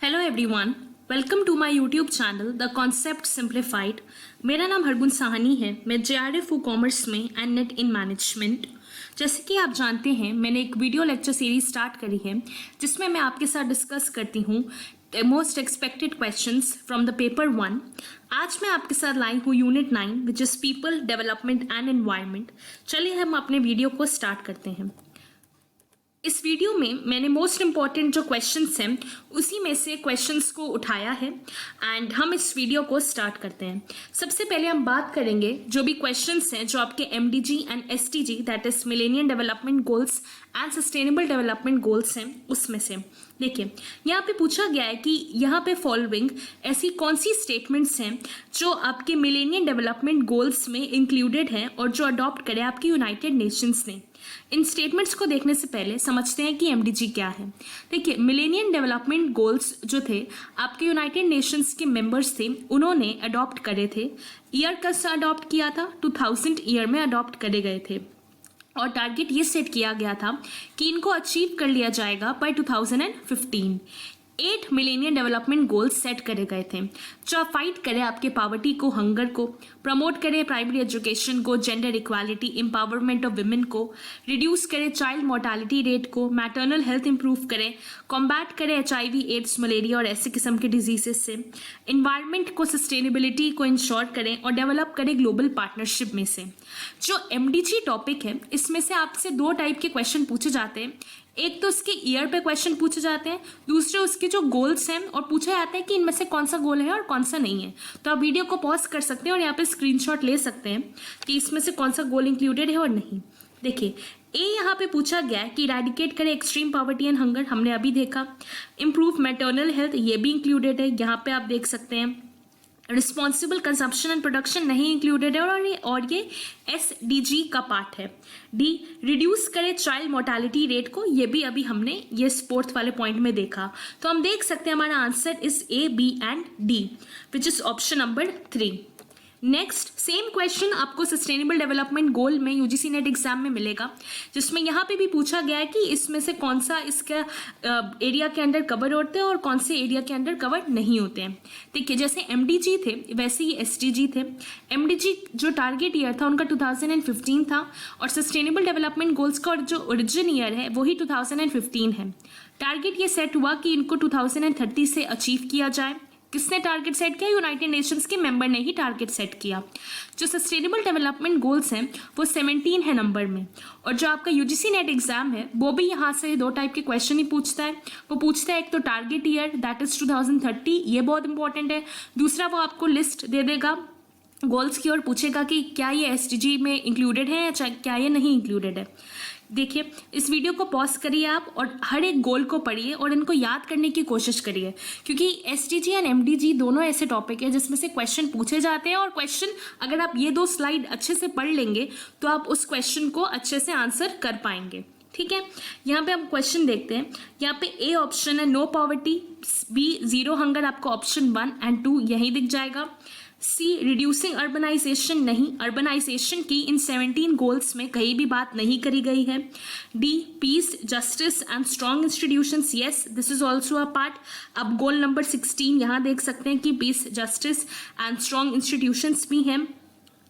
Hello everyone, welcome to my YouTube channel the concept simplified. मेरा नाम हरगुन साहनी है। मैं JRF कॉमर्स में एंड नेट इन मैनेजमेंट। जैसे कि आप जानते हैं, मैंने एक वीडियो लेक्चर सीरीज स्टार्ट करी है जिसमें मैं आपके साथ डिस्कस करती हूँ most expected questions from the paper 1। आज मैं आपके साथ लाई हूँ unit 9 which is people development and environment. चलिए हम अपने वीडियो को स्टार्ट करते हैं। इस वीडियो में मैंने मोस्ट इम्पॉर्टेंट जो क्वेश्चंस हैं उसी में से क्वेश्चंस को उठाया है एंड हम इस वीडियो को स्टार्ट करते हैं। सबसे पहले हम बात करेंगे जो भी क्वेश्चंस हैं जो आपके MDG and SDG that is millennium development goals and sustainable development goals हैं उसमें से। देखिए, यहाँ पे पूछा गया है कि यहाँ पे फॉलोइंग ऐसी कौन सी स्टेटमेंट्स हैं जो आपके मिलेनियम डेवलपमेंट गोल्स में इंक्लूडेड हैं और जो अडॉप्ट करे आपकी यूनाइटेड नेशंस ने। इन स्टेटमेंट्स को देखने से पहले समझते हैं कि MDG क्या है। देखिए, मिलेनियम डेवलपमेंट गोल्स जो थे आपके यूनाइटेड नेशंस के मेंबर्स थे, उन्होंने अडॉप्ट करे थे। ईयर कब से अडॉप्ट किया था? 2000 ईयर में अडॉप्ट करे गए थे और टारगेट ये सेट किया गया था कि इनको अचीव कर लिया जाएगा by 2015। 8 millennium development goals set करे गए थे जो फाइट करे आपके पॉवर्टी को, हंगर को, प्रमोट करे प्राइमरी एजुकेशन को, gender equality, empowerment of women को, रिड्यूस करे चाइल्ड मोर्टालिटी रेट को, मैटरनल हेल्थ इंप्रूव करे, कॉम्बैट करे HIV, एड्स, मलेरिया और ऐसे किस्म के डिजीजेस से, इन्वायरमेंट को, सस्टेनेबिलिटी को इंश्योर करें और डेवलप करें ग्लोबल पार्टनरशिप में से। जो MDG टॉपिक है इसमें से आपसे 2 टाइप के क्वेश्चन पूछे जाते हैं। एक तो उसके ईयर पे क्वेश्चन पूछे जाते हैं, दूसरे उसके जो गोल्स हैं और पूछा जाता है कि इनमें से कौन सा गोल है और कौन सा नहीं है। तो आप वीडियो को पॉज कर सकते हैं और यहाँ पे स्क्रीनशॉट ले सकते हैं कि इसमें से कौन सा गोल इंक्लूडेड है और नहीं। देखिए, यहाँ पे पूछा गया है कि इरेडिकेट करें एक्सट्रीम पॉवर्टी एंड हंगर, हमने अभी देखा। इम्प्रूव मैटरनल हेल्थ, ये भी इंक्लूडेड है, यहाँ पे आप देख सकते हैं। रिस्पॉन्सिबल कंजप्शन एंड प्रोडक्शन नहीं इंक्लूडेड है और ये SDG का पार्ट है। D, रिड्यूस करे चाइल्ड मोर्टालिटी रेट को, ये भी अभी हमने ये 4th वाले पॉइंट में देखा। तो हम देख सकते हैं हमारा answer is A, B and D which is option number 3। Next same question आपको सस्टेनेबल डेवलपमेंट गोल में UGC नेट एग्जाम में मिलेगा, जिसमें यहाँ पे भी पूछा गया है कि इसमें से कौन सा इसका एरिया के अंडर कवर होते हैं और कौन से एरिया के अंडर कवर नहीं होते हैं। देखिए, जैसे MDG थे वैसे ही SDG थे। MDG जो टारगेट ईयर था उनका 2015 था और सस्टेनेबल डेवलपमेंट गोल्स का जो ओरिजिन ईयर है वही 2015 है। टारगेट ये सेट हुआ कि इनको 2030 से अचीव किया जाए। किसने टारगेट सेट किया? यूनाइटेड नेशंस के मेंबर ने ही टारगेट सेट किया। जो सस्टेनेबल डेवलपमेंट गोल्स हैं वो 17 है नंबर में। और जो आपका UGC नेट एग्जाम है वो भी यहाँ से 2 टाइप के क्वेश्चन ही पूछता है। वो पूछता है एक तो टारगेट ईयर दैट इज 2030, ये बहुत इंपॉर्टेंट है। दूसरा वो आपको लिस्ट दे देगा गोल्स की और पूछेगा कि क्या ये SDG में इंक्लूडेड है या क्या ये नहीं इंक्लूडेड है। देखिए, इस वीडियो को पॉज करिए आप और हर एक गोल को पढ़िए और इनको याद करने की कोशिश करिए, क्योंकि SDG एंड MDG दोनों ऐसे टॉपिक है जिसमें से क्वेश्चन पूछे जाते हैं और क्वेश्चन अगर आप ये 2 स्लाइड अच्छे से पढ़ लेंगे तो आप उस क्वेश्चन को अच्छे से आंसर कर पाएंगे। ठीक है, यहाँ पे हम क्वेश्चन देखते हैं। यहाँ पे A ऑप्शन है no poverty, B zero hunger, आपको ऑप्शन 1 एंड 2 यही दिख जाएगा। C रिड्यूसिंग अर्बनाइजेशन, नहीं, अर्बनाइजेशन की इन 17 गोल्स में कहीं भी बात नहीं करी गई है। D peace, justice and strong institutions, yes this is also a part. अब गोल नंबर 16 यहाँ देख सकते हैं कि peace, justice and strong institutions भी हैं।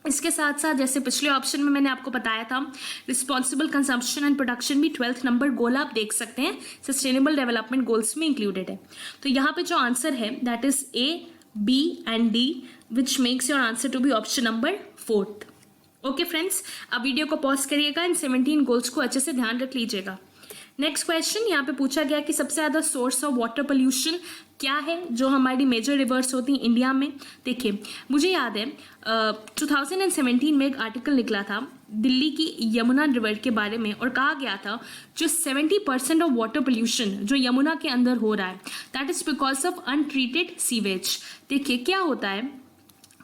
इसके साथ साथ जैसे पिछले ऑप्शन में मैंने आपको बताया था, रिस्पॉन्सिबल कंजम्पशन एंड प्रोडक्शन भी 12th नंबर गोल आप देख सकते हैं सस्टेनेबल डेवलपमेंट गोल्स में इंक्लूडेड है। तो यहाँ पे जो आंसर है that is A, B and D which makes your answer to be option number 4th। Okay friends, अब वीडियो को पॉज करिएगा, इन 17 गोल्स को अच्छे से ध्यान रख लीजिएगा। नेक्स्ट क्वेश्चन यहाँ पे पूछा गया कि सबसे ज़्यादा सोर्स ऑफ वाटर पोल्यूशन क्या है जो हमारी मेजर रिवर्स होती हैं इंडिया में। देखिए, मुझे याद है 2017 में एक आर्टिकल निकला था दिल्ली की यमुना रिवर के बारे में और कहा गया था जो 70% ऑफ वाटर पोल्यूशन जो यमुना के अंदर हो रहा है that is because of untreated sewage. देखिए, क्या होता है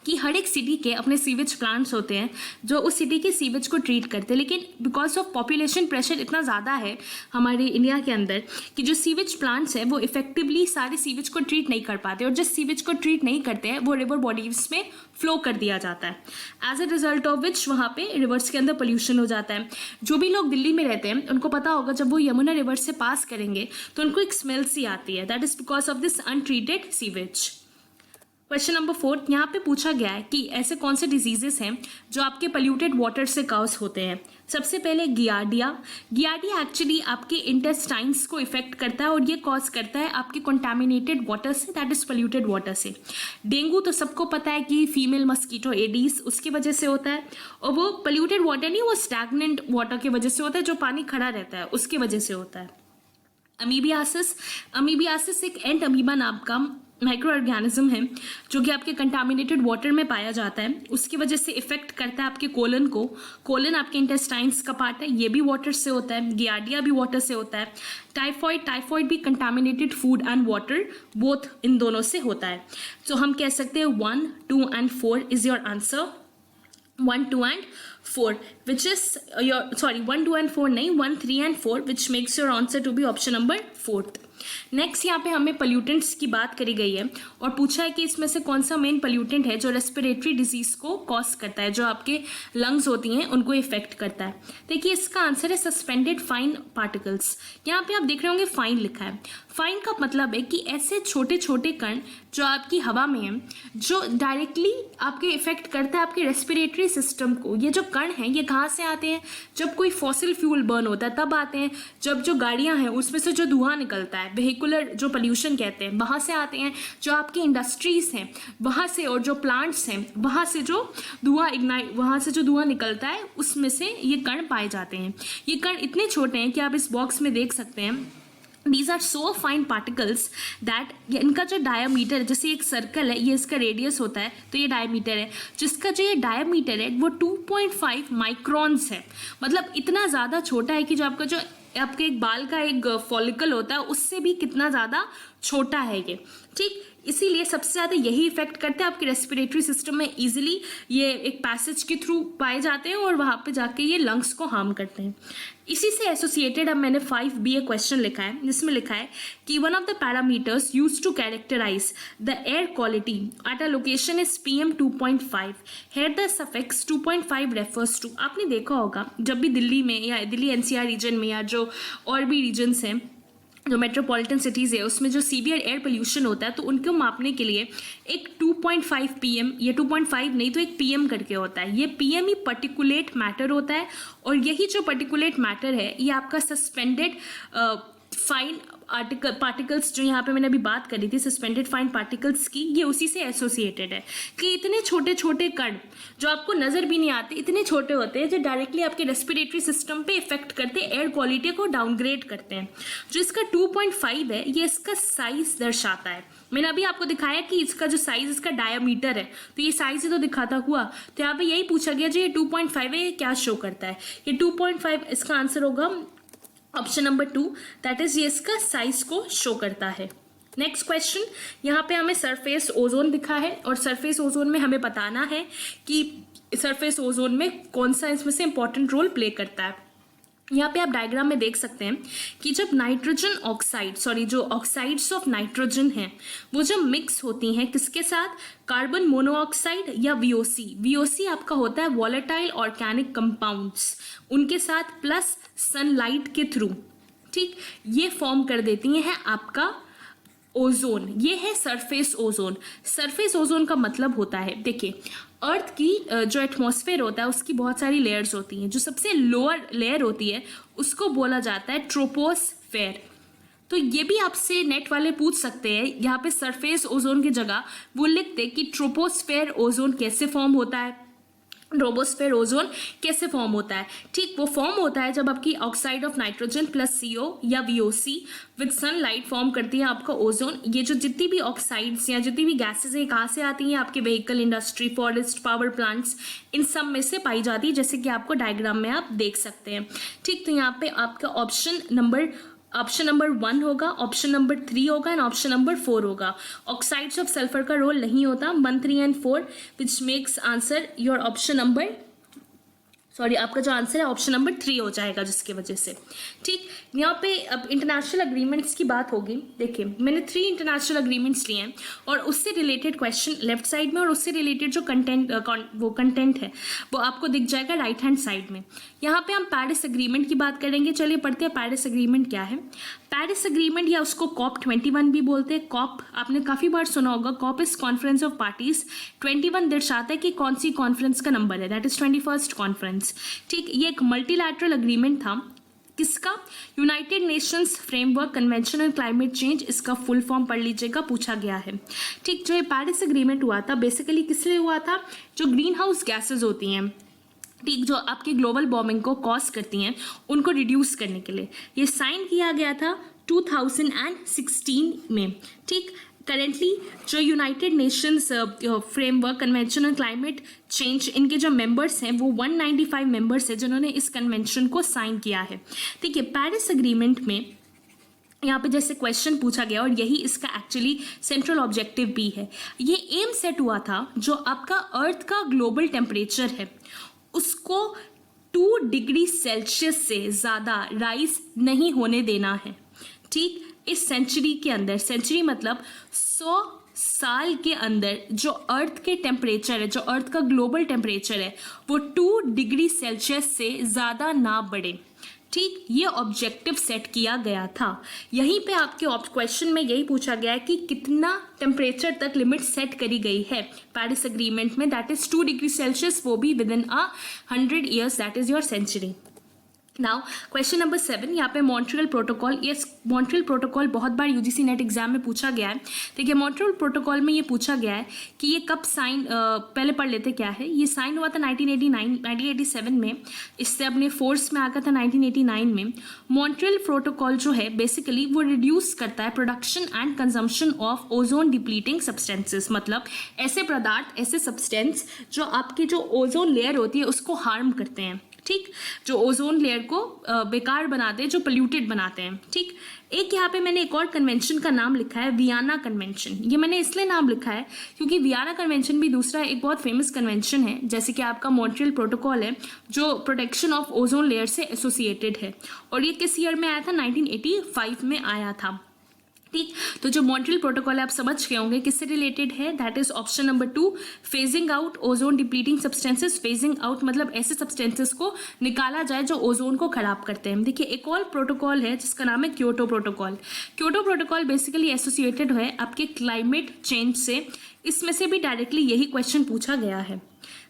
कि हर एक सिटी के अपने सीवेज प्लांट्स होते हैं जो उस सिटी के सीवेज को ट्रीट करते हैं, लेकिन बिकॉज ऑफ पॉपुलेशन प्रेशर इतना ज़्यादा है हमारे इंडिया के अंदर कि जो सीवेज प्लांट्स हैं वो इफेक्टिवली सारे सीवेज को ट्रीट नहीं कर पाते, और जिस सीवेज को ट्रीट नहीं करते हैं वो रिवर बॉडीज में फ्लो कर दिया जाता है। As a result of which वहाँ पे रिवर्स के अंदर पोल्यूशन हो जाता है। जो भी लोग दिल्ली में रहते हैं उनको पता होगा जब वो यमुना रिवर से पास करेंगे तो उनको एक स्मेल सी आती है, that is because of this untreated sewage. Question number 4 यहाँ पे पूछा गया है कि ऐसे कौन से डिजीजेस हैं जो आपके पोल्यूटेड वाटर से कॉज होते हैं। सबसे पहले गियार्डिया। गियार्डिया एक्चुअली आपके इंटेस्टाइन्स को इफेक्ट करता है और ये कॉज करता है आपके कंटामिनेटेड वाटर से, दैट इज पोल्यूटेड वाटर से। डेंगू तो सबको पता है कि फीमेल मस्कीटो एडीज उसकी वजह से होता है, और वो पोल्यूटेड वाटर नहीं, वो स्टैग्नेंट वाटर की वजह से होता है, जो पानी खड़ा रहता है उसकी वजह से होता है। अमीबियासिस। अमीबियासिस एक एंट अमीबा नाम का माइक्रो ऑर्गेनिज्म है जो कि आपके कंटामिनेटेड वाटर में पाया जाता है, उसकी वजह से इफेक्ट करता है आपके कोलन को। कोलन आपके इंटेस्टाइन्स का पार्ट है, ये भी वाटर से होता है। गियार्डिया भी वाटर से होता है। टाइफॉइड भी contaminated food and water, both in दोनों से होता है। तो हम कह सकते हैं 1, 2 and 4 is your answer. 1, 2 and 4 which is your 1, 2 and 4 नहीं, 1, 3 and 4 which makes your answer to be option number 4th। Next यहाँ पे हमें पोल्यूटेंट्स की बात करी गई है और पूछा है कि इसमें से कौन सा मेन पोल्यूटेंट है जो रेस्पिरेटरी डिजीज को कॉज करता है, जो आपके लंग्स होती हैं उनको इफेक्ट करता है। देखिए इसका आंसर है सस्पेंडेड फाइन पार्टिकल्स। यहाँ पे आप देख रहे होंगे फाइन लिखा है। फाइन का मतलब है कि ऐसे छोटे छोटे कण जो आपकी हवा में हैं जो डायरेक्टली आपके इफेक्ट करता है आपके रेस्पिरेटरी सिस्टम को। ये जो कण हैं ये कहाँ से आते हैं? जब कोई फॉसिल फ्यूल बर्न होता है तब आते हैं। जब जो गाड़ियाँ हैं उसमें से जो धुआं निकलता है, वेहिकुलर जो पोल्यूशन कहते हैं, वहाँ से आते हैं। जो आपकी इंडस्ट्रीज हैं वहाँ से, और जो प्लांट्स हैं वहाँ से जो धुआं निकलता है उसमें से ये कण पाए जाते हैं। ये कण इतने छोटे हैं कि आप इस बॉक्स में देख सकते हैं। These are so fine particles that इनका जो डायमीटर, जैसे एक सर्कल है ये इसका रेडियस होता है तो ये डायमीटर है, जिसका जो ये डायमीटर है वो 2.5 माइक्रॉन्स है। मतलब इतना ज़्यादा छोटा है कि जो आपके एक बाल का एक फॉलिकल होता है उससे भी कितना ज़्यादा छोटा है ये। ठीक, इसीलिए सबसे ज़्यादा यही इफेक्ट करते हैं आपके रेस्पिरेटरी सिस्टम में। इजीली ये एक पैसेज के थ्रू पाए जाते हैं और वहाँ पे जाके ये लंग्स को हार्म करते हैं। इसी से एसोसिएटेड अब मैंने 5B क्वेश्चन लिखा है जिसमें लिखा है कि one of the parameters used to characterise the air quality at a location is PM 2.5। Here the suffix 2.5 refers to. आपने देखा होगा जब भी दिल्ली में या दिल्ली NCR रीजन में या जो और भी रीजन्स हैं जो मेट्रोपॉलिटन सिटीज़ है उसमें जो सीवियर एयर पोल्यूशन होता है तो उनको मापने के लिए एक 2.5 PM, ये 2.5 नहीं तो एक PM करके होता है। ये PM ही पर्टिकुलेट मैटर होता है और यही जो पर्टिकुलेट मैटर है ये आपका सस्पेंडेड फाइन पार्टिकल्स जो यहाँ पे मैंने अभी बात करी थी सस्पेंडेड फाइन पार्टिकल्स की, ये उसी से एसोसिएटेड है कि इतने छोटे छोटे कण जो आपको नज़र भी नहीं आते, इतने छोटे होते हैं जो डायरेक्टली आपके रेस्पिरेटरी सिस्टम पे इफेक्ट करते हैं, एयर क्वालिटी को डाउनग्रेड करते हैं। जो इसका 2.5 है ये इसका साइज दर्शाता है। मैंने अभी आपको दिखाया कि इसका जो साइज इसका डायमीटर है तो ये साइज ही तो दिखाता हुआ। तो यहाँ पे यही पूछा गया जो ये 2.5 है ये क्या शो करता है। ये 2.5 इसका आंसर होगा ऑप्शन नंबर 2, दैट इज ये इसका साइज को शो करता है। नेक्स्ट क्वेश्चन, यहाँ पे हमें सरफेस ओजोन दिखा है और सरफेस ओजोन में हमें बताना है कि सरफेस ओजोन में कौन सा इसमें से इंपॉर्टेंट रोल प्ले करता है। यहाँ पे आप डायग्राम में देख सकते हैं कि जब नाइट्रोजन ऑक्साइड जो ऑक्साइड्स ऑफ नाइट्रोजन हैं वो जब मिक्स होती हैं किसके साथ, कार्बन मोनोऑक्साइड या VOC आपका होता है वॉलेटाइल ऑर्गेनिक कंपाउंड्स, उनके साथ प्लस सनलाइट के थ्रू, ठीक, ये फॉर्म कर देती हैं आपका ओजोन। ये है सरफेस ओजोन। सरफेस ओजोन का मतलब होता है, देखिए अर्थ की जो एटमॉस्फेयर होता है उसकी बहुत सारी लेयर्स होती हैं। जो सबसे लोअर लेयर होती है उसको बोला जाता है ट्रोपोस्फेयर। तो ये भी आपसे नेट वाले पूछ सकते हैं, यहाँ पे सरफेस ओजोन की जगह वो लिखते कि ट्रोपोस्फेयर ओजोन कैसे फॉर्म होता है, ट्रोपोस्फेयर ओजोन कैसे फॉर्म होता है। ठीक, वो फॉर्म होता है जब आपकी oxide of nitrogen plus CO या VOC विद सनलाइट फॉर्म करती है आपका ओजोन। ये जो जितनी भी ऑक्साइड्स या जितनी भी गैसेज है कहाँ से आती हैं, आपके vehicle industry, forest, power plants, इन सब में से पाई जाती है, जैसे कि आपको डायग्राम में आप देख सकते हैं। ठीक, तो यहाँ पे आपका ऑप्शन नंबर ऑप्शन नंबर 1 होगा, ऑप्शन नंबर 3 होगा एंड ऑप्शन नंबर 4 होगा। ऑक्साइड्स ऑफ सल्फर का रोल नहीं होता 1, 3 and 4, which makes answer your option number, sorry, आपका जो आंसर है ऑप्शन नंबर 3 हो जाएगा, जिसकी वजह से। ठीक, यहाँ पे अब इंटरनेशनल अग्रीमेंट्स की बात होगी। देखिए, मैंने 3 इंटरनेशनल अग्रीमेंट्स लिए हैं और उससे रिलेटेड क्वेश्चन लेफ्ट साइड में और उससे रिलेटेड जो कंटेंट है वो आपको दिख जाएगा राइट हैंड साइड में। यहाँ पे हम पेरिस अग्रीमेंट की बात करेंगे। चलिए पढ़ते हैं पेरिस अग्रीमेंट क्या है। पेरिस अग्रीमेंट या उसको COP 21 भी बोलते हैं। COP आपने काफ़ी बार सुना होगा। COP is conference of parties. 21 दर्शाता है कि कौन सी कॉन्फ्रेंस का नंबर है, दैट इज 21st कॉन्फ्रेंस। ठीक, ये एक मल्टीलैटरल अग्रीमेंट था। किसका? United Nations framework convention on climate change, इसका फुल फॉर्म पढ़ लीजिएगा, पूछा गया है। ठीक, जो ये पेरिस अग्रीमेंट हुआ था बेसिकली किस लिए हुआ था? जो ग्रीन हाउस गैसेज होती हैं, ठीक, जो आपकी ग्लोबल वार्मिंग को कॉज करती हैं, उनको रिड्यूस करने के लिए ये साइन किया गया था 2016 में। ठीक, करेंटली जो United Nations framework convention on climate change, इनके जो मेंबर्स हैं वो 195 मेंबर्स हैं जिन्होंने इस कन्वेंशन को साइन किया है। ठीक है, पेरिस अग्रीमेंट में यहाँ पे जैसे क्वेश्चन पूछा गया और यही इसका एक्चुअली सेंट्रल ऑब्जेक्टिव भी है। ये एम सेट हुआ था जो आपका अर्थ का ग्लोबल टेम्परेचर है उसको 2 डिग्री सेल्सियस से ज़्यादा राइज नहीं होने देना है। ठीक, इस सेंचुरी के अंदर, सेंचुरी मतलब 100 साल के अंदर जो अर्थ के टेम्परेचर है, जो अर्थ का ग्लोबल टेम्परेचर है वो 2 डिग्री सेल्सियस से ज़्यादा ना बढ़े। ठीक, ये ऑब्जेक्टिव सेट किया गया था। यहीं पे आपके क्वेश्चन में यही पूछा गया है कि कितना टेम्परेचर तक लिमिट सेट करी गई है पेरिस अग्रीमेंट में, दैट इज 2 डिग्री सेल्सियस, वो भी within 100 years, that is your century. Now question number 7, यहाँ पे मॉन्ट्रियल प्रोटोकॉल। ये मॉन्ट्रियल प्रोटोकॉल बहुत बार यूजीसी नेट एग्जाम में पूछा गया है। देखिए, मॉन्ट्रियल प्रोटोकॉल में ये पूछा गया है कि ये कब साइन, पहले पढ़ लेते क्या है। ये साइन हुआ था 1987 में, इससे अपने फोर्स में आ गया था 1989 में। मॉन्ट्रियल प्रोटोकॉल जो है बेसिकली वो रिड्यूस करता है production and consumption of ozone depleting substances, मतलब ऐसे पदार्थ, ऐसे सब्सटेंस जो आपकी जो ओजोन लेयर होती है उसको हार्म करते हैं। ठीक, जो ओजोन लेयर को बेकार बनाते हैं, जो पोल्यूटेड बनाते हैं। ठीक, एक यहाँ पे मैंने एक और कन्वेंशन का नाम लिखा है, वियना कन्वेंशन। ये मैंने इसलिए नाम लिखा है क्योंकि वियना कन्वेंशन भी दूसरा एक बहुत फेमस कन्वेंशन है, जैसे कि आपका मॉन्ट्रियल प्रोटोकॉल है जो प्रोटेक्शन ऑफ ओजोन लेयर से एसोसिएटेड है। और ये किस ईयर में आया था? 1985 में आया था। ठीक, तो जो मॉन्ट्रियल प्रोटोकॉल है आप समझ गए होंगे किससे रिलेटेड है, that is option number 2, phasing out ozone depleting substances. Phasing out मतलब ऐसे सब्सटेंसेस को निकाला जाए जो ओजोन को खराब करते हैं। देखिए, एक और प्रोटोकॉल है जिसका नाम है Kyoto protocol. Kyoto protocol basically associated है आपके क्लाइमेट चेंज से। इसमें से भी डायरेक्टली यही क्वेश्चन पूछा गया है।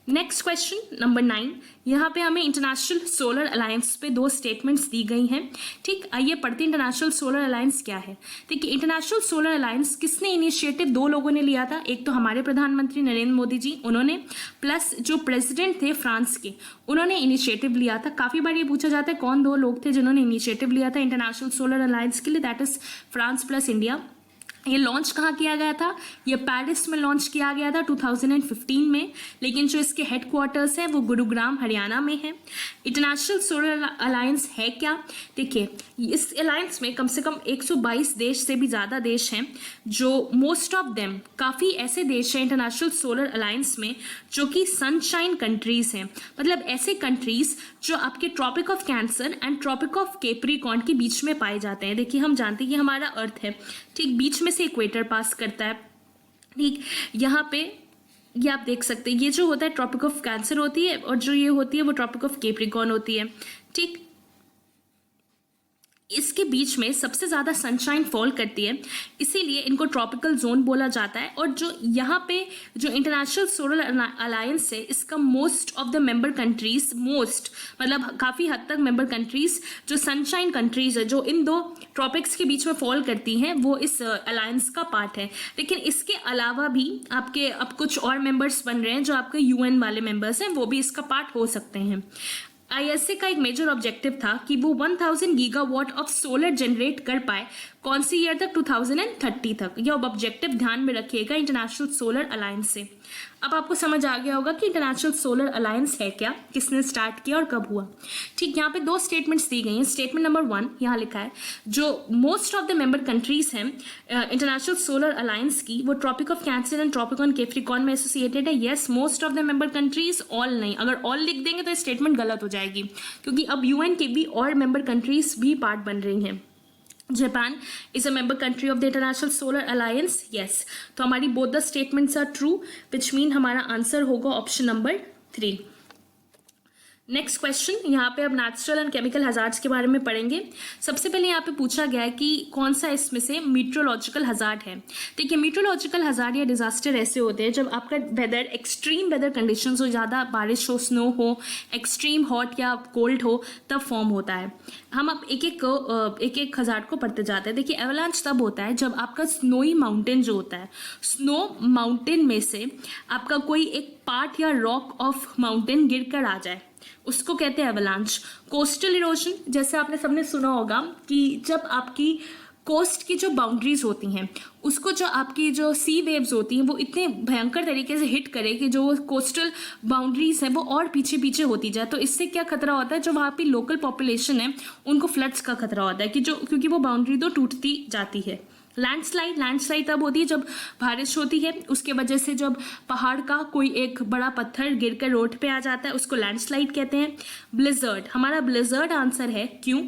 नेक्स्ट क्वेश्चन नंबर 9, यहाँ पे हमें इंटरनेशनल सोलर अलायंस पे 2 स्टेटमेंट्स दी गई हैं। ठीक, आइए पढ़ते हैं इंटरनेशनल सोलर अलायंस क्या है। देखिए, इंटरनेशनल सोलर अलायंस किसने इनिशिएटिव 2 लोगों ने लिया था। एक तो हमारे प्रधानमंत्री नरेंद्र मोदी जी, उन्होंने, प्लस जो प्रेसिडेंट थे फ्रांस के, उन्होंने इनिशिएटिव लिया था। काफ़ी बार ये पूछा जाता है कौन 2 लोग थे जिन्होंने इनिशिएटिव लिया था इंटरनेशनल सोलर अलायंस के लिए, that is France plus India. ये लॉन्च कहाँ किया गया था? ये पेरिस में लॉन्च किया गया था 2015 में, लेकिन जो इसके हेडक्वार्टर्स हैं वो गुरुग्राम हरियाणा में है। इंटरनेशनल सोलर अलायंस है क्या? देखिए, इस अलायंस में कम से कम 122 देश से भी ज़्यादा देश हैं, जो मोस्ट ऑफ देम, काफ़ी ऐसे देश हैं इंटरनेशनल सोलर अलायंस में जो कि सनशाइन कंट्रीज़ हैं, मतलब ऐसे कंट्रीज़ जो आपके Tropic of Cancer and Tropic of Capricorn के बीच में पाए जाते हैं। देखिए, हम जानते हैं कि हमारा अर्थ है, ठीक, बीच में से इक्वेटर पास करता है। ठीक, यहाँ पे ये आप देख सकते हैं, ये जो होता है ट्रॉपिक ऑफ कैंसर होती है और जो ये होती है वो ट्रॉपिक ऑफ कैप्रिकॉर्न होती है। ठीक, इसके बीच में सबसे ज़्यादा सनशाइन फॉल करती है, इसीलिए इनको ट्रॉपिकल जोन बोला जाता है। और जो यहाँ पे जो इंटरनेशनल सोलर अलायंस है, इसका most of the member countries, most मतलब काफ़ी हद तक मेंबर कंट्रीज जो सनशाइन कंट्रीज है, जो इन 2 ट्रॉपिक्स के बीच में फॉल करती हैं, वो इस अलायंस का पार्ट है। लेकिन इसके अलावा भी आपके अब कुछ और मेंबर्स बन रहे हैं जो आपके UN वाले मेंबर्स हैं, वो भी इसका पार्ट हो सकते हैं। ISA का एक मेजर ऑब्जेक्टिव था कि वो 1000 गीगावाट ऑफ सोलर जनरेट कर पाए कौन सी ईयर तक? 2030 तक। यह ऑब्जेक्टिव ध्यान में रखिएगा इंटरनेशनल सोलर अलायंस से। अब आपको समझ आ गया होगा कि इंटरनेशनल सोलर अलायंस है क्या, किसने स्टार्ट किया और कब हुआ। ठीक, यहाँ पे दो स्टेटमेंट्स दी गई हैं। स्टेटमेंट नंबर 1 यहाँ लिखा है, जो most of the member countries हैं इंटरनेशनल सोलर अलायंस की, वो Tropic of Cancer and Tropic on Capricorn में एसोसिएटेड है। Yes, most of the member countries, all नहीं। अगर ऑल लिख देंगे तो स्टेटमेंट गलत हो जाएगी, क्योंकि अब यूएन के भी और मेंबर कंट्रीज भी पार्ट बन रही हैं। Japan is a member country of the International Solar Alliance. Yes. तो हमारी both the statements are true, which mean हमारा आंसर होगा ऑप्शन नंबर 3। नेक्स्ट क्वेश्चन, यहाँ पे अब नेचुरल एंड केमिकल हजार्ड्स के बारे में पढ़ेंगे। सबसे पहले यहाँ पे पूछा गया है कि कौन सा इसमें से मीट्रोलॉजिकल हजार्ड है। देखिए, मीट्रोलॉजिकल हजार्ड या डिजास्टर ऐसे होते हैं जब आपका वेदर, एक्सट्रीम वेदर कंडीशंस हो, ज़्यादा बारिश हो, स्नो हो, एक्सट्रीम हॉट या कोल्ड हो, तब फॉर्म होता है। हम अब एक एक हजार्ड को पढ़ते जाते हैं। देखिए, एवलांच तब होता है जब आपका स्नोई माउंटेन जो होता है, स्नो माउंटेन में से आपका कोई एक पार्ट या रॉक ऑफ माउंटेन गिर कर आ जाए, उसको कहते हैं एवलांच। कोस्टल इरोजन, जैसे आपने सबने सुना होगा कि जब आपकी कोस्ट की जो बाउंड्रीज होती हैं, उसको जो आपकी जो सी वेव्स होती हैं वो इतने भयंकर तरीके से हिट करे कि जो कोस्टल बाउंड्रीज हैं वो और पीछे पीछे होती जाए, तो इससे क्या खतरा होता है, जो वहाँ पे लोकल पॉपुलेशन है उनको फ्लड्स का खतरा होता है, कि जो क्योंकि वो बाउंड्री तो टूटती जाती है। लैंडस्लाइड तब होती है जब बारिश होती है, उसके वजह से जब पहाड़ का कोई एक बड़ा पत्थर गिरकर रोड पे आ जाता है, उसको लैंडस्लाइड कहते हैं। ब्लिजर्ड, हमारा ब्लिजर्ड आंसर है। क्यों?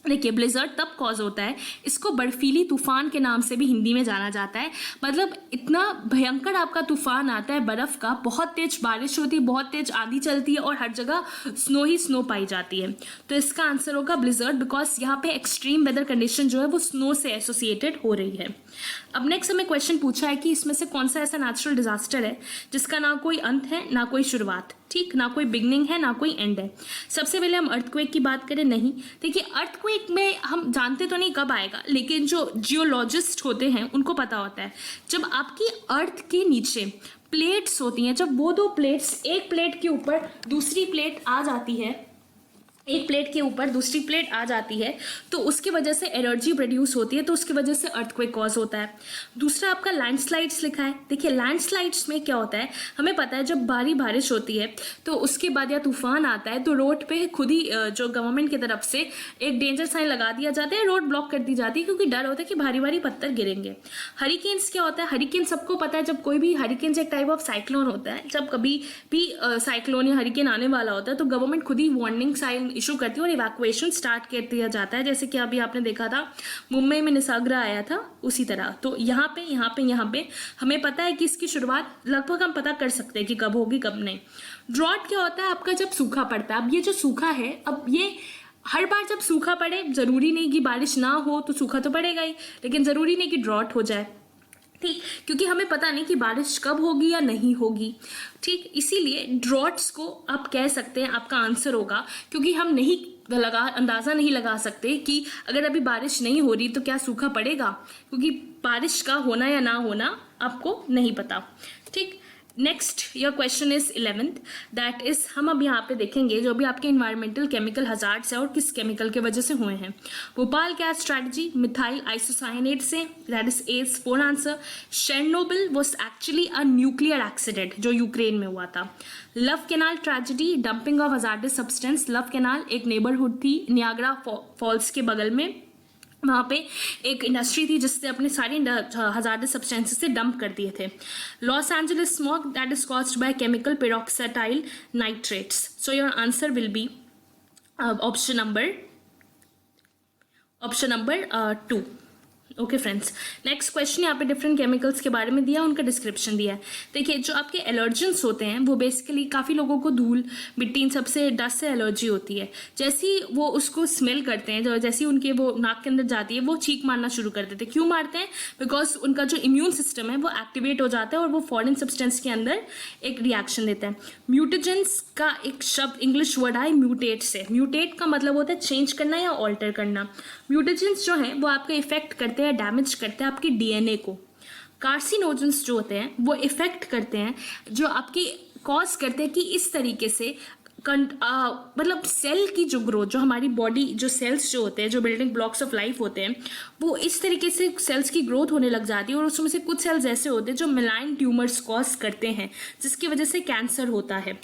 देखिए, ब्लिजर्ड तब कॉज होता है, इसको बर्फीली तूफान के नाम से भी हिंदी में जाना जाता है। मतलब इतना भयंकर आपका तूफान आता है बर्फ का, बहुत तेज बारिश होती है, बहुत तेज आंधी चलती है और हर जगह स्नो ही स्नो पाई जाती है। तो इसका आंसर होगा ब्लिजर्ड, बिकॉज यहाँ पे एक्सट्रीम वेदर कंडीशन जो है वो स्नो से एसोसिएटेड हो रही है। अब नेक्स्ट हमें क्वेश्चन पूछा है कि इसमें से कौन सा ऐसा नेचुरल डिजास्टर है जिसका ना कोई अंत है ना कोई शुरुआत, ठीक, ना कोई बिगनिंग है ना कोई एंड है। सबसे पहले हम अर्थक्वेक की बात करें, नहीं। देखिए, अर्थक्वेक में हम जानते तो नहीं कब आएगा, लेकिन जो जियोलॉजिस्ट होते हैं उनको पता होता है जब आपकी अर्थ के नीचे प्लेट्स होती हैं, जब वो दो प्लेट्स एक प्लेट के ऊपर दूसरी प्लेट आ जाती है, एक प्लेट के ऊपर दूसरी प्लेट आ जाती है, तो उसकी वजह से एनर्जी प्रोड्यूस होती है, तो उसकी वजह से अर्थक्वेक कॉज होता है। दूसरा आपका लैंडस्लाइड्स लिखा है। देखिए, लैंडस्लाइड्स में क्या होता है, हमें पता है जब भारी बारिश होती है तो उसके बाद या तूफान आता है तो रोड पे खुद ही जो गवर्नमेंट की तरफ से एक डेंजर साइन लगा दिया जाता है, रोड ब्लॉक कर दी जाती है, क्योंकि डर होता है कि भारी भारी पत्थर गिरेंगे। हरिकेन्स क्या होता है, हरिकेन सबको पता है, जब कोई भी हरिकेन एक टाइप ऑफ साइक्लोन होता है, जब कभी भी साइक्लोन या हरिकेन आने वाला होता है तो गवर्नमेंट खुद ही वार्निंग साइन इशू करती है और इवैक्यूएशन स्टार्ट कर दिया जाता है, जैसे कि अभी आपने देखा था मुंबई में निसाग्रा आया था, उसी तरह। तो यहाँ पे हमें पता है कि इसकी शुरुआत लगभग हम पता कर सकते हैं कि कब होगी कब नहीं। ड्रॉट क्या होता है, आपका जब सूखा पड़ता है। अब ये जो सूखा है, अब ये हर बार जब सूखा पड़े, जरूरी नहीं कि बारिश ना हो तो सूखा तो पड़ेगा ही, लेकिन जरूरी नहीं कि ड्रॉट हो जाए, ठीक, क्योंकि हमें पता नहीं कि बारिश कब होगी या नहीं होगी, ठीक। इसीलिए ड्रॉट्स को आप कह सकते हैं आपका आंसर होगा, क्योंकि हम अंदाज़ा नहीं लगा सकते कि अगर अभी बारिश नहीं हो रही तो क्या सूखा पड़ेगा, क्योंकि बारिश का होना या ना होना आपको नहीं पता, ठीक। Next your question is 11th, that is हम अब यहाँ पे देखेंगे जो भी आपके इन्वायरमेंटल केमिकल हजार्ड्स है और किस केमिकल के वजह से हुए हैं। Bhopal gas tragedy methyl isocyanate से, that is as 4 answer. Chernobyl was actually a nuclear accident जो यूक्रेन में हुआ था। Love Canal tragedy, dumping of hazardous substance. Love Canal एक नेबरहुड थी नियाग्रा फॉल्स के बगल में, वहाँ पे एक इंडस्ट्री थी जिससे अपने सारे हजार्डस सब्सटेंसेस से डंप कर दिए थे। Los Angeles smog, that is caused by chemical peroxyacetyl nitrates. So your answer will be option number 2। Okay friends, next question यहाँ पे डिफरेंट केमिकल्स के बारे में दिया, उनका डिस्क्रिप्शन दिया है। देखिए, जो आपके एलर्जेंस होते हैं वो बेसिकली काफ़ी लोगों को धूल, मिट्टी, इन सबसे डस्ट से एलर्जी होती है। जैसे ही वो उसको स्मेल करते हैं, जैसे ही उनके वो नाक के अंदर जाती है, वो चीख मारना शुरू कर देते हैं। क्यों मारते हैं? बिकॉज उनका जो इम्यून सिस्टम है वो एक्टिवेट हो जाता है और वो फॉरेन सब्सटेंस के अंदर एक रिएक्शन देता है। म्यूटेजेंस का एक शब्द इंग्लिश वर्ड है म्यूटेट से। म्यूटेट का मतलब होता है चेंज करना या ऑल्टर करना। म्यूटेजेंस जो हैं वो आपको इफेक्ट करते हैं, डैमेज करते हैं आपके डीएनए को। कार्सिनोजेंस जो होते हैं वो इफेक्ट करते हैं, जो आपकी कॉज करते हैं कि इस तरीके से मतलब सेल की जो ग्रोथ, जो हमारी बॉडी, जो सेल्स जो होते हैं, जो बिल्डिंग ब्लॉक्स ऑफ लाइफ होते हैं, वो इस तरीके से सेल्स की ग्रोथ होने लग जाती है और उसमें से कुछ सेल्स ऐसे होते हैं जो मेलाइन ट्यूमर्स कॉज करते हैं, जिसकी वजह से कैंसर होता है।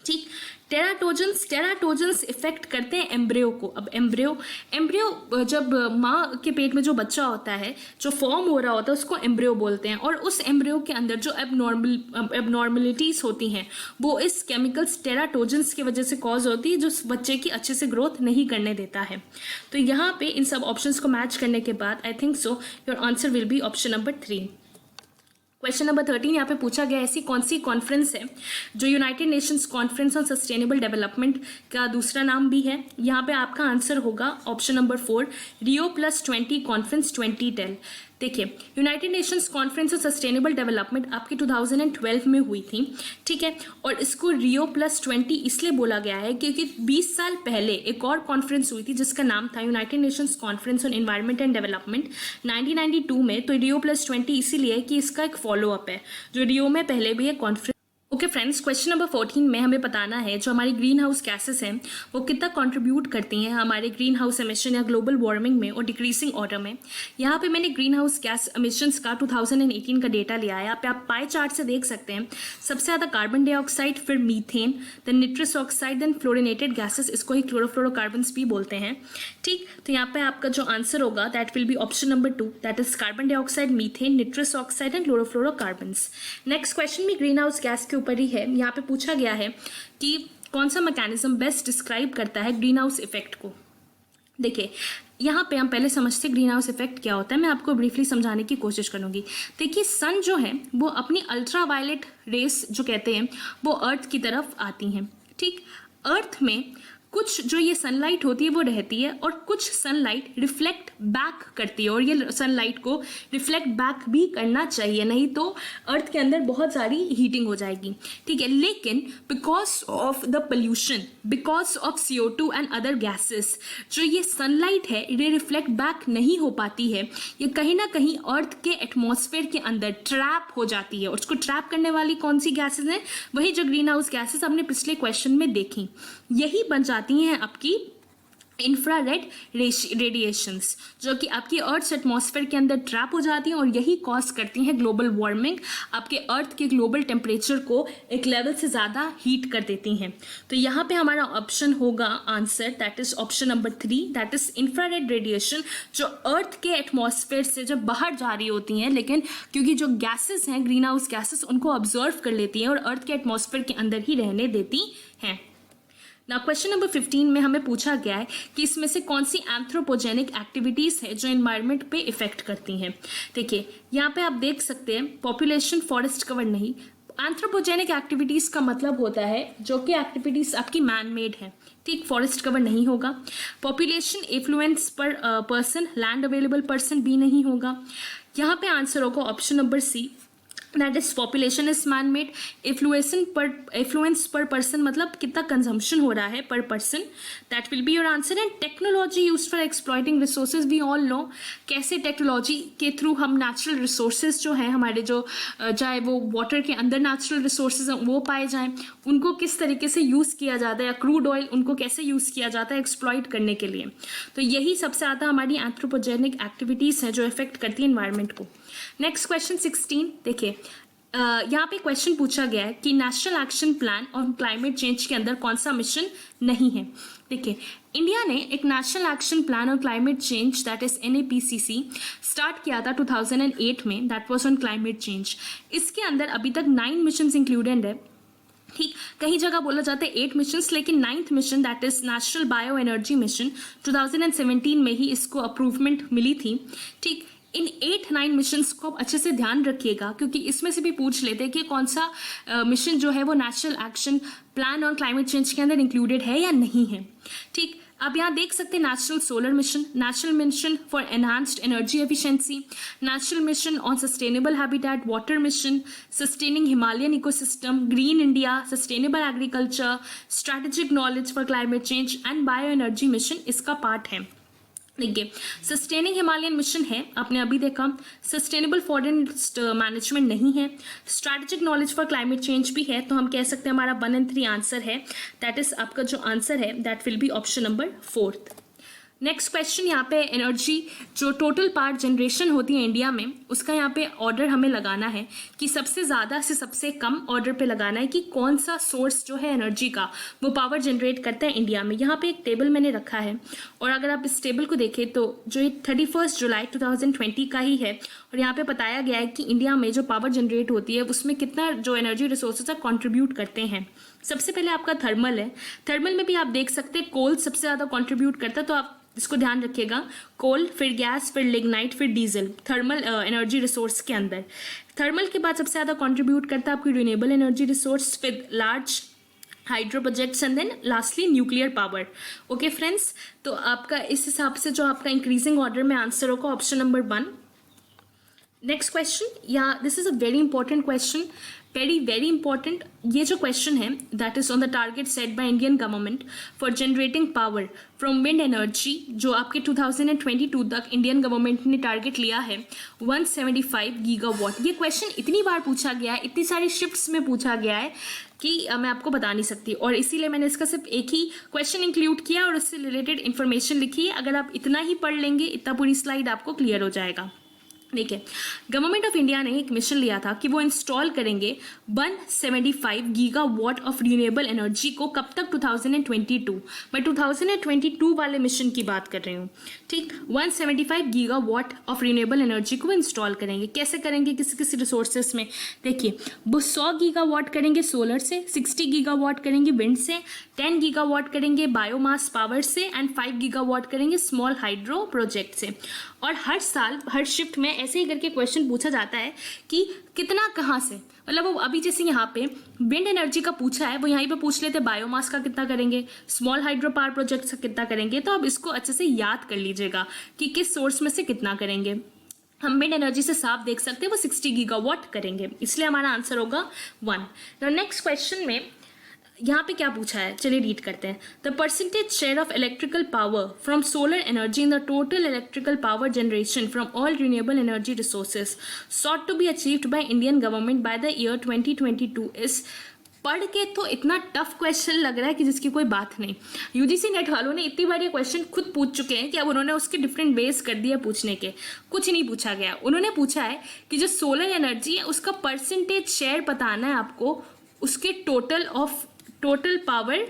ठीक, टेराटोजेंस इफेक्ट करते हैं एम्ब्रियो को। अब एम्ब्रियो जब माँ के पेट में जो बच्चा होता है, जो फॉर्म हो रहा होता है, उसको एम्ब्रियो बोलते हैं। और उस एम्ब्रियो के अंदर जो एबनॉर्मलिटीज़ होती हैं, वो इस केमिकल्स टेराटोजेंस की वजह से कॉज होती है, जो बच्चे की अच्छे से ग्रोथ नहीं करने देता है। तो यहाँ पे इन सब ऑप्शंस को मैच करने के बाद I think so your answer will be option number 3। Question number 13 यहाँ पे पूछा गया, ऐसी कौन सी कॉन्फ्रेंस है जो United Nations conference on sustainable development का दूसरा नाम भी है? यहाँ पे आपका आंसर होगा ऑप्शन नंबर 4, Rio+20 कॉन्फ्रेंस 2010। देखिए, United Nations conference on sustainable development आपकी 2012 में हुई थी, ठीक है। और इसको Rio+20 इसलिए बोला गया है क्योंकि 20 साल पहले एक और कॉन्फ्रेंस हुई थी जिसका नाम था United Nations conference on environment and development 1992 में। तो Rio+20 इसीलिए कि इसका एक फॉलो अप है, जो रियो में पहले भी एक conference. Okay friends, question number 14 में हमें बताना है जो हमारी ग्रीन हाउस गैसेस हैं वो कितना कंट्रीब्यूट करती हैं हमारे ग्रीन हाउस एमिशन या ग्लोबल वार्मिंग में और डिक्रीजिंग ऑर्डर में। यहाँ पे मैंने ग्रीन हाउस गैस एमिशंस का 2018 का डेटा लिया है। आप पाई चार्ट से देख सकते हैं, सबसे ज़्यादा कार्बन डाइऑक्साइड, फिर methane, then nitrous oxide, then fluorinated gases, इसको ही क्लोरोफ्लोरोकार्बन्स भी बोलते हैं। ठीक, तो यहाँ पे आपका जो आंसर होगा that will be option number 2, that is carbon dioxide, methane, nitrous oxide and chlorofluorocarbons. Next question भी ग्रीन हाउस गैस के ऊपर ही है। यहाँ पे पूछा गया है कि कौन सा मैकेनिज्म बेस्ट डिस्क्राइब करता है ग्रीन हाउस इफेक्ट को। देखिए, यहाँ पे हम पहले समझते हैं ग्रीन हाउस इफेक्ट क्या होता है। मैं आपको ब्रीफली समझाने की कोशिश करूँगी। देखिए, सन जो है वो अपनी अल्ट्रा वायलेट रेस जो कहते हैं वो अर्थ की तरफ आती हैं। ठीक, अर्थ में कुछ जो ये सनलाइट होती है वो रहती है और कुछ सनलाइट रिफ्लेक्ट बैक करती है, और ये सनलाइट को रिफ्लेक्ट बैक भी करना चाहिए, नहीं तो अर्थ के अंदर बहुत सारी हीटिंग हो जाएगी। ठीक है, लेकिन because of the pollution, because of CO2 and other gases, जो ये सनलाइट है ये रिफ्लेक्ट बैक नहीं हो पाती है, ये कहीं ना कहीं अर्थ के एटमॉस्फेयर के अंदर ट्रैप हो जाती है। और उसको ट्रैप करने वाली कौन सी गैसेस हैं? वही जो ग्रीन हाउस गैसेस हमने पिछले क्वेश्चन में देखी, यही बन जाती हैं आपकी इंफ्रारेड रेडिएशंस, जो कि आपकी अर्थ एटमॉस्फेयर के अंदर ट्रैप हो जाती हैं और यही कॉज करती हैं ग्लोबल वार्मिंग, आपके अर्थ के ग्लोबल टेम्परेचर को एक लेवल से ज़्यादा हीट कर देती हैं। तो यहाँ पे हमारा ऑप्शन होगा answer that is option number 3, that is infrared radiation, जो अर्थ के एटमॉस्फेयर से जब बाहर जा रही होती हैं, लेकिन क्योंकि जो गैसेस हैं ग्रीन हाउस गैसेस उनको ऑब्जर्व कर लेती हैं और अर्थ के एटमॉस्फेयर के अंदर ही रहने देती हैं। ना क्वेश्चन नंबर 15 में हमें पूछा गया है कि इसमें से कौन सी एंथ्रोपोजेनिक एक्टिविटीज़ है जो एनवायरनमेंट पे इफेक्ट करती हैं। देखिए, यहाँ पे आप देख सकते हैं पॉपुलेशन, फॉरेस्ट कवर नहीं। एंथ्रोपोजेनिक एक्टिविटीज़ का मतलब होता है जो कि एक्टिविटीज़ आपकी मैन मेड है। ठीक, फॉरेस्ट कवर नहीं होगा। Population, influence per person, land available person भी नहीं होगा। यहाँ पे आंसर होगा option number C, that is population is man made. Influence per person मतलब कितना कंजम्पशन हो रहा है per person, that will be your answer. And technology use for exploiting resources, we all know कैसे टेक्नोलॉजी के through हम natural resources जो हैं हमारे, जो चाहे वो वाटर के अंदर नेचुरल रिसोर्सेज वो पाए जाएं, उनको किस तरीके से यूज़ किया जाता है, या क्रूड ऑयल उनको कैसे यूज़ किया जाता है एक्सप्लॉइट करने के लिए। तो यही सबसे ज़्यादा हमारी एंथ्रोपोजेनिक एक्टिविटीज़ हैं जो इफेक्ट करती है एनवायरनमेंट को। नेक्स्ट क्वेश्चन 16, देखिए यहाँ पे क्वेश्चन पूछा गया है कि national action plan on climate change के अंदर कौन सा मिशन नहीं है। देखिए, इंडिया ने एक national action plan on climate change that is NAPCC start किया था 2008 में, that was on climate change. इसके अंदर अभी तक 9 मिशंस इंक्लूडेड है। ठीक, कहीं जगह बोला जाता है 8 मिशंस, लेकिन 9th mission that is national bio energy mission 2017 में ही इसको अप्रूवमेंट मिली थी। ठीक, इन 8-9 मिशंस को अच्छे से ध्यान रखिएगा क्योंकि इसमें से भी पूछ लेते हैं कि कौन सा मिशन जो है वो national action plan on climate change के अंदर इंक्लूडेड है या नहीं है। ठीक, आप यहाँ देख सकते हैं national solar mission, national mission for enhanced energy efficiency, national mission on sustainable habitat, water mission, sustaining Himalayan ecosystem, green India, sustainable agriculture, strategic knowledge for climate change and bio energy mission इसका part है। देखिए, sustaining Himalayan mission है, आपने अभी देखा। Sustainable forest management नहीं है। Strategic knowledge for climate change भी है, तो हम कह सकते हैं हमारा 1 and 3 आंसर है। दैट इज आपका जो आंसर है that will be option number 4। Next question, यहाँ पे एनर्जी जो टोटल पावर जनरेशन होती है इंडिया में, उसका यहाँ पे ऑर्डर हमें लगाना है कि सबसे ज़्यादा से सबसे कम ऑर्डर पे लगाना है कि कौन सा सोर्स जो है एनर्जी का वो पावर जनरेट करता है इंडिया में। यहाँ पे एक टेबल मैंने रखा है, और अगर आप इस टेबल को देखें तो जो ये 31 जुलाई 2020 का ही है, और यहाँ पे बताया गया है कि इंडिया में जो पावर जनरेट होती है उसमें कितना जो एनर्जी रिसोर्सेज है कॉन्ट्रीब्यूट करते हैं। सबसे पहले आपका थर्मल है। थर्मल में भी आप देख सकते हैं कोल सबसे ज़्यादा कॉन्ट्रीब्यूट करता है, तो आप इसको ध्यान रखिएगा। कोल, फिर गैस, फिर लिग्नाइट, फिर डीजल, थर्मल एनर्जी रिसोर्स के अंदर। थर्मल के बाद सबसे ज़्यादा कंट्रीब्यूट करता है आपकी रिन्यूएबल एनर्जी रिसोर्स, फिर large hydro projects, and then lastly nuclear power. Okay friends, तो आपका इस हिसाब से जो आपका इंक्रीजिंग ऑर्डर में आंसर होगा ऑप्शन नंबर 1। नेक्स्ट क्वेश्चन, या this is a very important question, very important. ये जो क्वेश्चन है that is on the target set by Indian government for generating power from wind energy, जो आपके 2022 तक Indian government ने target लिया है 175 गीगावाट। ये क्वेश्चन इतनी बार पूछा गया है, इतनी सारी शिफ्ट्स में पूछा गया है कि मैं आपको बता नहीं सकती, और इसीलिए मैंने इसका सिर्फ एक ही क्वेश्चन इंक्लूड किया और उससे रिलेटेड इन्फॉर्मेशन लिखी है। अगर आप इतना ही पढ़ लेंगे, इतना पूरी स्लाइड आपको क्लियर हो जाएगा। देखिए, गवर्नमेंट ऑफ इंडिया ने एक मिशन लिया था कि वो इंस्टॉल करेंगे 175 गीगावाट ऑफ रिन्यूएबल एनर्जी को, कब तक? 2022। मैं 2022 वाले मिशन की बात कर रही हूँ, ठीक। 175 गीगावाट ऑफ रिन्यूएबल एनर्जी को इंस्टॉल करेंगे। कैसे करेंगे? किसी किसी रिसोर्सेस में। देखिए, वो 100 गीगावाट करेंगे सोलर से, 60 गीगावाट करेंगे विंड से, 10 गीगावाट करेंगे बायोमास पावर से, एंड 5 गीगावाट करेंगे स्मॉल हाइड्रो प्रोजेक्ट से। और हर साल हर शिफ्ट में ऐसे ही करके क्वेश्चन पूछा जाता है कि कितना कहाँ से, मतलब वो अभी जैसे यहाँ पे विंड एनर्जी का पूछा है, वो यहीं पे पूछ लेते बायोमास का कितना करेंगे, स्मॉल हाइड्रो पावर प्रोजेक्ट का कितना करेंगे। तो आप इसको अच्छे से याद कर लीजिएगा कि किस सोर्स में से कितना करेंगे। हम विंड एनर्जी से साफ देख सकते हैं वो 60 गीगावाट करेंगे, इसलिए हमारा आंसर होगा 1। नेक्स्ट क्वेश्चन में यहाँ पे क्या पूछा है, चलिए रीड करते हैं। The percentage share of electrical power from solar energy in the total electrical power generation from all renewable energy resources sought to be achieved by Indian government by the year 2022 is. पढ़ के तो इतना tough question लग रहा है कि जिसकी कोई बात नहीं। यूजीसी नेट वालों ने इतनी बार ये क्वेश्चन खुद पूछ चुके हैं कि अब उन्होंने उसके डिफरेंट वेज कर दिया पूछने के। कुछ नहीं पूछा गया, उन्होंने पूछा है कि जो सोलर एनर्जी है उसका परसेंटेज शेयर बताना है आपको उसके टोटल पावर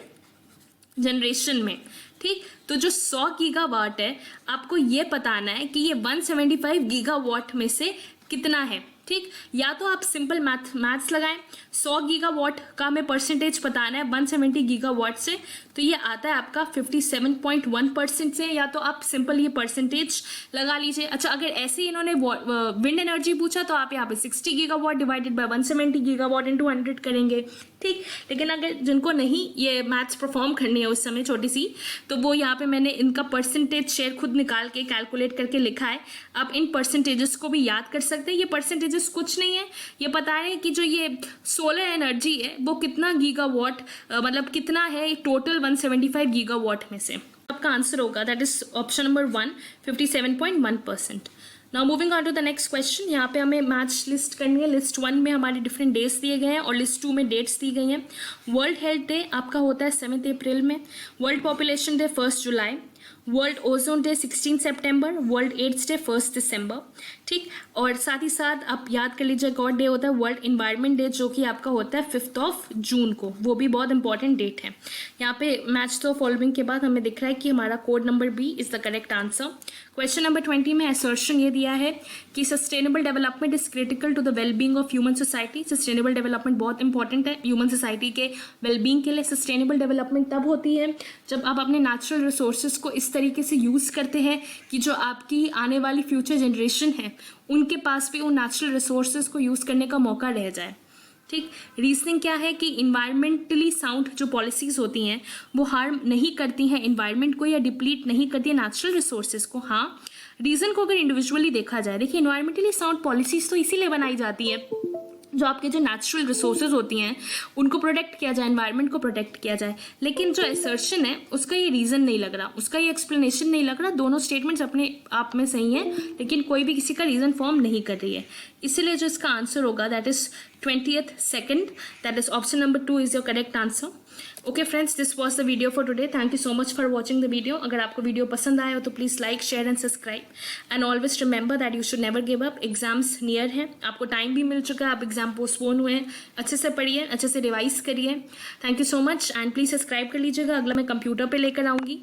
जनरेशन में, ठीक। तो जो 100 गीगावाट है आपको ये बताना है कि ये 175 गीगावाट में से कितना है, ठीक। या तो आप सिंपल मैथ्स लगाएं, 100 गीगावाट का हमें परसेंटेज बताना है 170 गीगावाट से, तो ये आता है आपका 57.1% से। या तो आप सिंपल ये परसेंटेज लगा लीजिए। अच्छा, अगर ऐसे ही इन्होंने विंड एनर्जी पूछा तो आप यहाँ पे 60 gigawatt divided by 170 gigawatt into 100 करेंगे, ठीक। लेकिन अगर जिनको नहीं ये मैथ्स परफॉर्म करनी है उस समय छोटी सी, तो वो यहाँ पे मैंने इनका परसेंटेज शेयर खुद निकाल के कैलकुलेट करके लिखा है। आप इन परसेंटेजेस को भी याद कर सकते हैं। ये परसेंटेजेस कुछ नहीं है, ये बता रहे हैं कि जो ये सोलर एनर्जी है वो कितना गीगावाट, मतलब कितना है टोटल 175 गीगावाट में से। आपका आंसर होगा that is option number 1, 57.1%। Now moving on to the next question. यहाँ पे हमें मैच लिस्ट करनी है। लिस्ट 1 में हमारे डिफरेंट डेट्स दिए गए हैं और लिस्ट 2 में डेट्स दी गई हैं। वर्ल्ड हेल्थ डे आपका होता है 7 अप्रैल में, वर्ल्ड पॉपुलेशन डे 1 जुलाई, वर्ल्ड ओजोन डे 16 सितंबर, वर्ल्ड एड्स डे 1 दिसंबर, ठीक। और साथ ही साथ आप याद कर लीजिए गॉड डे होता है वर्ल्ड इन्वायरमेंट डे, जो कि आपका होता है 5 जून को, वो भी बहुत इंपॉर्टेंट डेट है। यहाँ पे मैच तो फॉलोइंग के बाद हमें दिख रहा है कि हमारा code number B is the correct answer. Question number 20 में असर्शन ये दिया है कि sustainable development is critical to the wellbeing of human society. Sustainable development बहुत इंपॉर्टेंट है ह्यूमन सोसाइटी के वेलबींग के लिए। सस्टेनेबल डेवलपमेंट तब होती है जब आप अपने नेचुरल रिसोर्सेज को इस तरीके से यूज़ करते हैं कि जो आपकी आने वाली फ्यूचर जनरेशन है उनके पास भी उन नेचुरल रिसोर्सेज को यूज़ करने का मौका रह जाए, ठीक। रीजनिंग क्या है कि इन्वायरमेंटली साउंड जो पॉलिसीज़ होती हैं वो हार्म नहीं करती हैं इन्वायरमेंट को या डिप्लीट नहीं करती है नेचुरल रिसोर्सेज को। हाँ, रीज़न को अगर इंडिविजुअली देखा जाए, देखिए इन्वायरमेंटली साउंड पॉलिसीज़ तो इसीलिए बनाई जाती है जो आपके जो नेचुरल रिसोर्सेज होती हैं उनको प्रोटेक्ट किया जाए, एनवायरनमेंट को प्रोटेक्ट किया जाए। लेकिन जो असर्शन है उसका ये रीज़न नहीं लग रहा, उसका ये एक्सप्लेनेशन नहीं लग रहा। दोनों स्टेटमेंट्स अपने आप में सही हैं लेकिन कोई भी किसी का रीज़न फॉर्म नहीं कर रही है। इसलिए जो इसका आंसर होगा that is 20th second, that is option number 2 is your correct answer. Okay friends, this was the video for today. Thank you so much for watching the video. अगर आपको वीडियो पसंद आया हो तो please like, share and subscribe and always remember that you should never give up. Exams near हैं, आपको time भी मिल चुका है, आप एग्जाम पोस्टपोन हुए हैं, अच्छे से पढ़िए, अच्छे से रिवाइज करिए। Thank you so much and please subscribe कर लीजिएगा। अगला मैं कंप्यूटर पर लेकर आऊँगी।